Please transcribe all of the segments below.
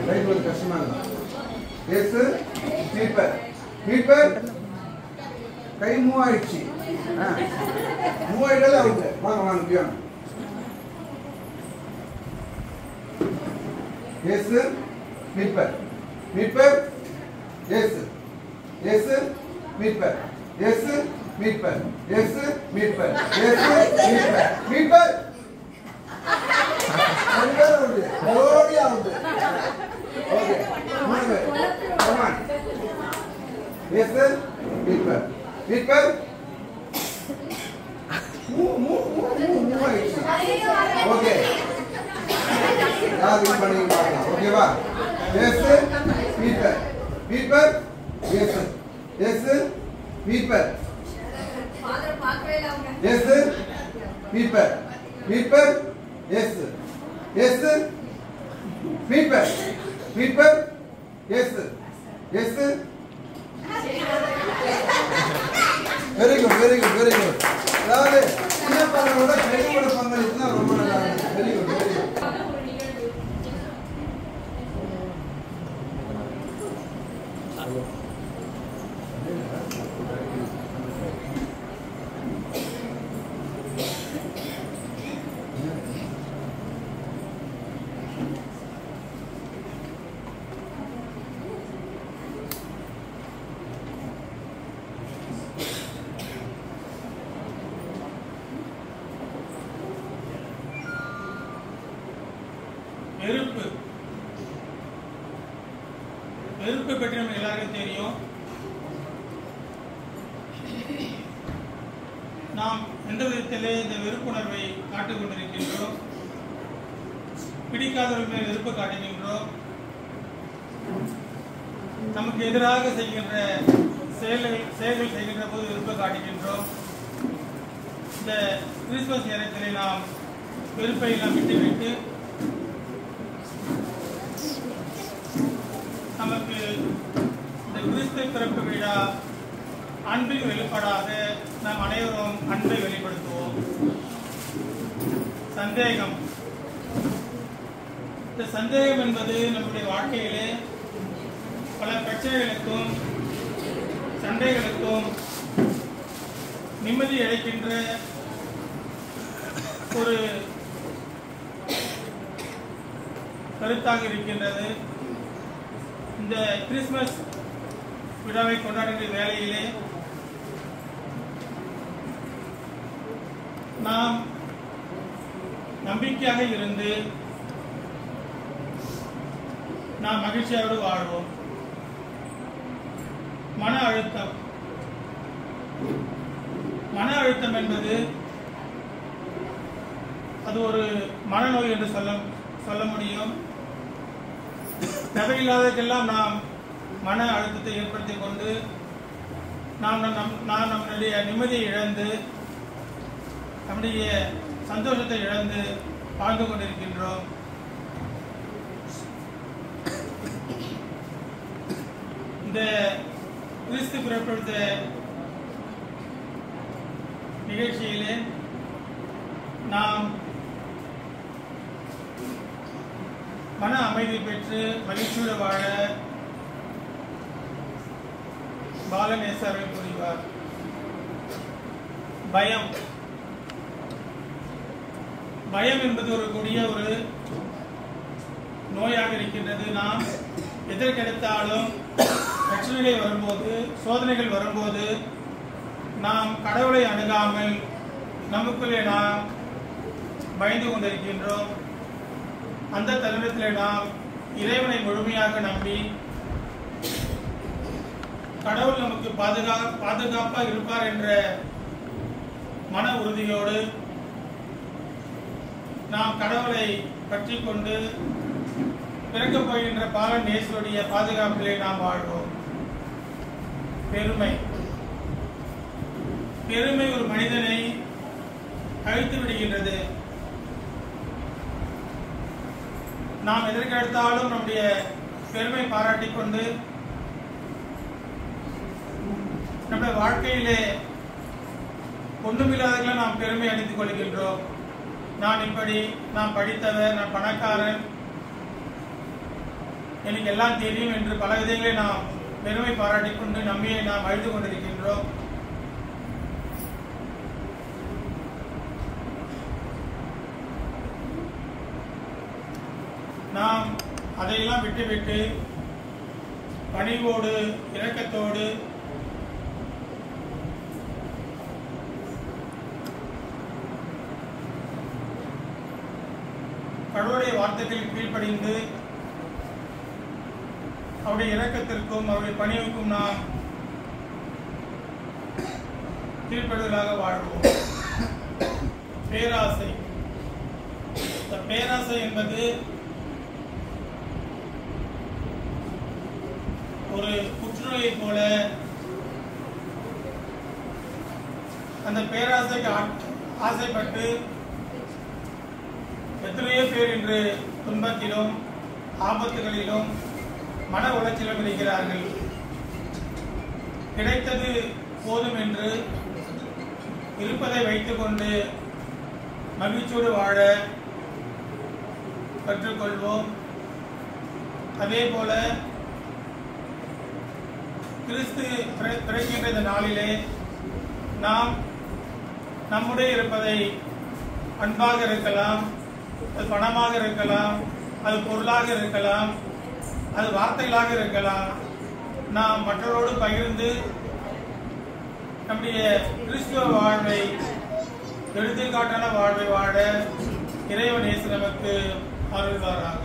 Right ஒரு கஷ்டமா இருக்கு. எஸ் ஸ்லீப்பர் ஸ்லீப்பர் கை மூவ் ஆயிடுச்சு. மூவ் ஆயிடல அவுட். வாங்க வாங்க piano. Yes sleeper sleeper yes yes sleeper yes sleeper yes sleeper yes sleeper sleeper ஓடி out. Okay move come on. Yes sleeper sleeper move ஆயிடுச்சு. ஓகே யார் வின் பண்ணி பார்க்கலாம். ஓகேவா? Yes sleeper sleeper yes yes sleeper father பாக்கவேல அவங்க. Yes sleeper sleeper yes yes sleeper sleeper yes yes. Very good very good very good. அதாவது சின்ன பசங்களோட கையோட பங்களிச்சுன்னா ரொம்ப நல்லா இருக்கு. Very good very good. வெறுப்பு பற்றி நம்ம எல்லாருக்கும் தெரியும். நாம் எந்த விதத்திலே இந்த வெறுப்புணர்வை காட்டிக் கொண்டிருக்கின்றோம். பிடிக்காதவர்கள் மேல் வெறுப்பு காட்டுகின்றோம். நமக்கு எதிராக செய்கின்ற செயல்கள் செய்கின்ற போது வெறுப்பு காட்டுகின்றோம். இந்த கிறிஸ்துமஸ் நேரத்திலே நாம் வெறுப்பை எல்லாம் விட்டுவிட்டு நமக்கு இந்த கிறிஸ்து பிறப்பு விழா அன்பின் வெளிப்பாடாக நாம் அனைவரும் அன்பை வெளிப்படுத்துவோம். சந்தேகம், இந்த சந்தேகம் என்பது நம்முடைய வாழ்க்கையிலே பல பிரச்சனைகளுக்கும் சண்டைகளுக்கும் நிம்மதி அளிக்கின்ற ஒரு கருத்தாக இருக்கின்றது. இந்த கிறிஸ்துமஸ் விழாவை கொண்டாடுகிற வேளையிலே நாம் நம்பிக்கையாக இருந்து நாம் மகிழ்ச்சியோடு வாழ்வோம். மன அழுத்தம் என்பது அது ஒரு மனநோய் என்று சொல்ல முடியும். தேவையில்லாததெல்லாம் நாம் மன அழுத்தத்தை ஏற்படுத்திக் கொண்டு நாம் நம்முடைய நிம்மதியை இழந்து நம்முடைய சந்தோஷத்தை இழந்து வாழ்ந்து கொண்டிருக்கின்றோம். இந்த கிறிஸ்து பிறப்பெடுத்த நிகழ்ச்சியிலே நாம் மன அமைதி பெற்று மகிழ்ச்சியோடு வாழ பாலநேசரை புரிவார். பயம் என்பது ஒரு கொடிய ஒரு நோயாக இருக்கின்றது. நாம் எதற்கெடுத்தாலும் பிரச்சனைகள் வரும்போது, சோதனைகள் வரும்போது நாம் கடவுளை அணுகாமல் நமக்குள்ளே நாம் பயந்து கொண்டிருக்கின்றோம். அந்த தருணத்தில் நாம் இறைவனை முழுமையாக நம்பி கடவுள் நமக்கு பாதுகாப்பாக இருப்பார் என்ற மன உறுதியோடு நாம் கடவுளை பற்றி கொண்டு பிறக்கப் போகின்ற பாலன் இயேசுவுடைய பாதுகாப்பிலே நாம் வாழ்வோம். பெருமை ஒரு மனிதனை அழித்து விடுகின்றது. நாம் எதற்கெடுத்தாலும் நம்முடைய பெருமை பாராட்டிக் கொண்டு நம்முடைய வாழ்க்கையிலே ஒன்றுமில்லாதவர்களை நாம் பெருமை அடித்துக் கொள்கின்றோம். நான் இப்படி, நான் படித்தவர், நான் பணக்காரன், எனக்கு எல்லாம் தெரியும் என்று பல விதங்களை நாம் பெருமை பாராட்டிக் கொண்டு நம்மையே நாம் அழுது கொண்டிருக்கின்றோம். நாம் அதையெல்லாம் விட்டுவிட்டு பணிவோடு இரக்கத்தோடு கடவுளுடைய வார்த்தைகளுக்கு கீழ்ப்படிந்து அவருடைய இரக்கத்திற்கும் அவருடைய பணிவுக்கும் நாம் கீழ்ப்படுதலாக வாழ்வோம். பேராசை. இந்த பேராசை என்பது ஒரு புற்றுநோயை போல அந்த பேராசைக்கு ஆசைப்பட்டு எத்தனையோ பேர் இன்று துன்பத்திலும் ஆபத்துகளிலும் மன உளைச்சலும் இருக்கிறார்கள். கிடைத்தது போதும் என்று இருப்பதை வைத்துக் கொண்டு மகிழ்ச்சியோடு வாழ கற்றுக்கொள்வோம். அதே போல கிறிஸ்து பிறக்கின்ற இந்த நாளிலே நாம் நம்முடைய இருப்பதை அன்பாக இருக்கலாம், அது பணமாக இருக்கலாம், அது பொருளாக இருக்கலாம், அது வார்த்தைகளாக இருக்கலாம், நாம் மற்றவரோடு பகிர்ந்து நம்முடைய கிறிஸ்துவ வாழ்வை எடுத்துக்காட்டான வாழ்வை வாழ இறைவன் இயேசு நமக்கு அருள்வாராக.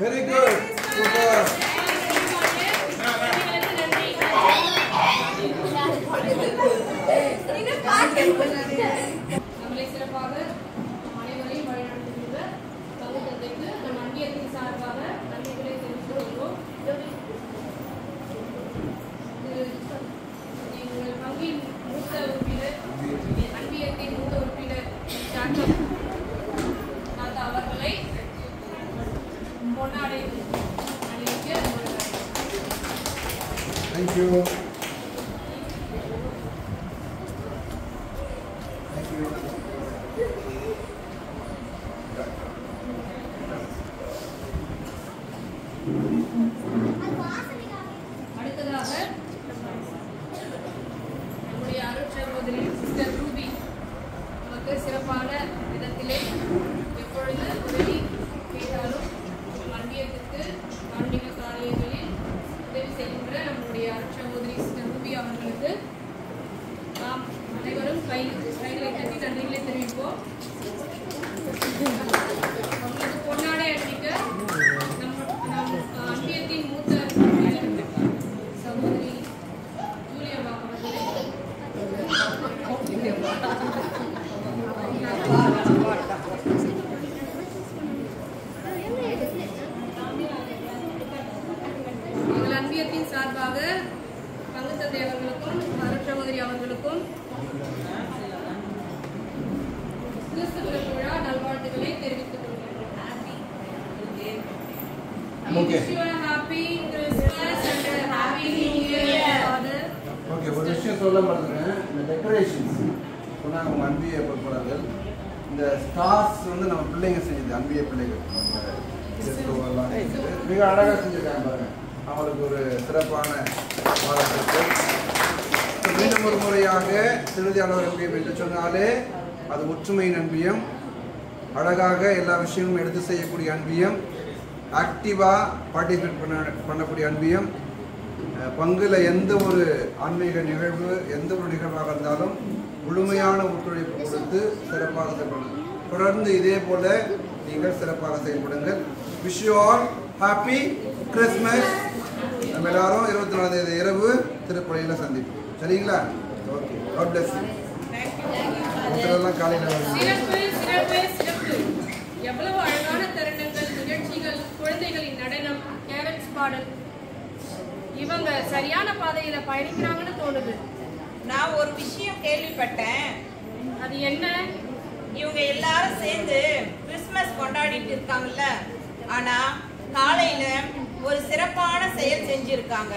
வெரி குட் சூப்பர் நம்மளை சிறப்பாக அனைவரையும் வழிநடத்துகின்ற பங்கு தந்தைக்கு நம் அன்பியத்தின் சார்பாக நன்றிகளை தெரிவித்துக் கொள்வோம். எங்கள் பங்கின் மூத்த உறுப்பினர் அன்பியத்தின் மூத்த உறுப்பினர் டாக்டர் நாதா அவர்களை பொன்னாடை அணிவிக்க தேங்க்யூ அடுத்ததாக நம்முடைய அருட்சகோதரி சிஸ்டர் ரூபி நமக்கு சிறப்பான விதத்திலே எப்பொழுது உதவி கேட்டாலும் அன்பியத்திற்கு ஆன்மீக காரியங்களில் உதவி செய்கின்ற நம்முடைய அருட்சகோதரி சிஸ்டர் ரூபி அவர்களுக்கு நாம் அனைவரும் கைகளை தட்டி நன்றிகளை தெரிவிப்போம். அவங்களுக்கு பொன்னாடை அணிவிக்க நம் அன்பியத்தின் மூத்த சகோதரி ஜூலியம்மா அவர்களை எங்கள் அன்பியத்தின் சார்பாக பங்கு தந்தை அவர்களுக்கும் அருட்சகோதரி அவர்களுக்கும் கிறிஸ்து விழா நல்வாழ்த்துக்களை தெரிவித்துக் கொள்கிறோம். Okay. Wish you a happy Christmas and a happy New Year, Father. Okay ஒரு விஷயம் சொல்ல மறந்துட்டேன். இந்த டெக்கரேஷன்ஸ் சொன்னாங்க உங்கள் அன்பிய பொறுப்பாளர்கள். இந்த ஸ்டார்ஸ் வந்து நம்ம பிள்ளைங்க செஞ்சது, அன்பிய பிள்ளைகள் எல்லாம் செஞ்சது. மிக அழகாக செஞ்சுருக்காங்க பாருங்க. அவங்களுக்கு ஒரு சிறப்பான பாராட்டுகள். மீண்டும் ஒரு முறையாக திருதியாளர் அன்பியம் என்று சொன்னாலே அது ஒற்றுமையின் அன்பியம், அழகாக எல்லா விஷயமும் எடுத்து செய்யக்கூடிய அன்பியம், ஆக்டிவாக பார்ட்டிசிபேட் பண்ணக்கூடிய அன்பியம், பங்குல எந்த ஒரு ஆன்மீக நிகழ்வு எந்த ஒரு நிகழ்வாக இருந்தாலும் முழுமையான ஒத்துழைப்பு கொடுத்து சிறப்பாக செயல்படுங்கள். தொடர்ந்து இதே போல நீங்கள் சிறப்பாக செயல்படுங்கள். Wish you all happy Christmas. நம்ம எல்லாரும் 24ஆம் தேதி இரவு திருப்பலியில் சந்திப்போம். சரிங்களா? Okay, God bless you. எல்லாம் காலையில் சிறப்பு சிறப்பு சிறப்பு. எவ்வளவு அழகான தருணங்கள், நிகழ்ச்சிகள், குழந்தைகளின் நடனம், கேரட்ஸ் பாடல். இவங்க சரியான பாதையில பயணிக்கிறாங்கன்னு தோணுது. நான் ஒரு விஷயம் கேள்விப்பட்டேன். அது என்ன? இவங்க எல்லாரும் சேர்ந்து கிறிஸ்மஸ் கொண்டாடிட்டு இருக்காங்கல்ல, ஆனா காலையில ஒரு சிறப்பான செயல் செஞ்சிருக்காங்க.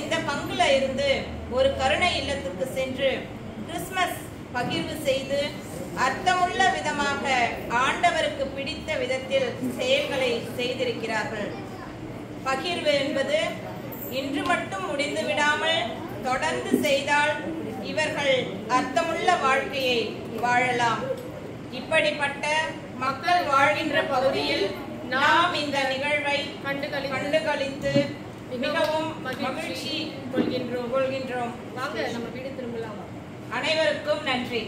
இந்த பங்குல இருந்து ஒரு கருணை இல்லத்துக்கு சென்று கிறிஸ்மஸ் பகிர்வு செய்து அர்த்தமுள்ள விதமாக ஆண்டவருக்கு பிடித்த விதத்தில் செயல்களை செய்திருக்கிறார்கள். பகிர்வு என்பது இன்று மட்டும் முடிந்து விடாமல் தொடர்ந்து செய்தால் இவர்கள் அர்த்தமுள்ள வாழ்க்கையை வாழலாம். இப்படிப்பட்ட மக்கள் வாழ்கின்ற பகுதியில் நாம் இந்த நிகழ்வை கண்டுகளித்து மிகவும் மகிழ்ச்சி கொள்கின்றோம். வாங்க நம்ம வீடு திரும்பலாம். அனைவருக்கும் நன்றி.